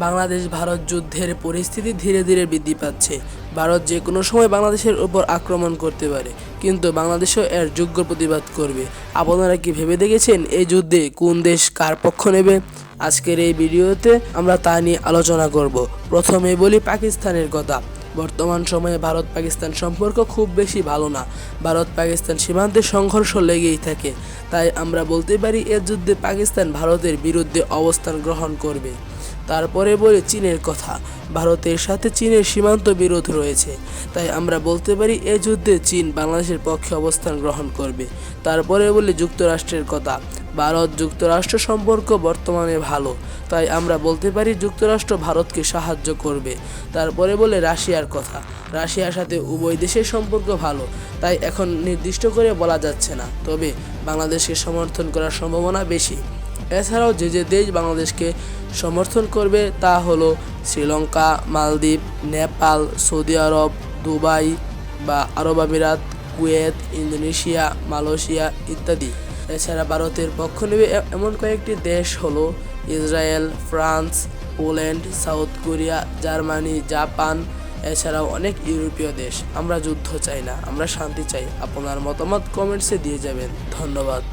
বাংলাদেশ ভারত যুদ্ধের পরিস্থিতি ধীরে ধীরে বৃদ্ধি পাচ্ছে। ভারত যে কোনো সময় বাংলাদেশের উপর আক্রমণ করতে পারে, কিন্তু বাংলাদেশও এর যোগ্য প্রতিবাদ করবে। আপনারা কি ভেবে দেখেছেন এই যুদ্ধে কোন দেশ কার পক্ষ নেবে? আজকের এই ভিডিওতে আমরা তা নিয়ে আলোচনা করব। প্রথমে বলি পাকিস্তানের কথা। বর্তমান সময়ে ভারত পাকিস্তান সম্পর্ক খুব বেশি ভালো না। ভারত পাকিস্তান সীমান্তে সংঘর্ষ লেগেই থাকে। তাই আমরা বলতে পারি এ যুদ্ধে পাকিস্তান ভারতের বিরুদ্ধে অবস্থান গ্রহণ করবে। তারপরে বলি চীনের কথা। ভারতের সাথে চীনের সীমান্ত বিরোধ রয়েছে, তাই আমরা বলতে পারি এ যুদ্ধে চীন বাংলাদেশের পক্ষে অবস্থান গ্রহণ করবে। তারপরে বলি যুক্তরাষ্ট্রের কথা। ভারত যুক্তরাষ্ট্র সম্পর্ক বর্তমানে ভালো, তাই আমরা বলতে পারি যুক্তরাষ্ট্র ভারতকে সাহায্য করবে। তারপরে বলে রাশিয়ার কথা। রাশিয়ার সাথে উভয় দেশের সম্পর্ক ভালো, তাই এখন নির্দিষ্ট করে বলা যাচ্ছে না, তবে বাংলাদেশকে সমর্থন করার সম্ভাবনা বেশি। এছাড়াও যে যে দেশ বাংলাদেশকে সমর্থন করবে তা হলো শ্রীলঙ্কা, মালদ্বীপ, নেপাল, সৌদি আরব, দুবাই বা আরব আমিরাত, কুয়েত, ইন্দোনেশিয়া, মালয়েশিয়া ইত্যাদি। এছাড়া ভারতের পক্ষ নেবে এমন কয়েকটি দেশ হলো Israel, France, Poland, south Korea, Germany, Japan, এছাড়াও অনেক ইউরোপীয় দেশ। আমরা যুদ্ধ চাই না, আমরা শান্তি চাই। আপনার মতামত কমেন্টসে দিয়ে যাবেন। ধন্যবাদ।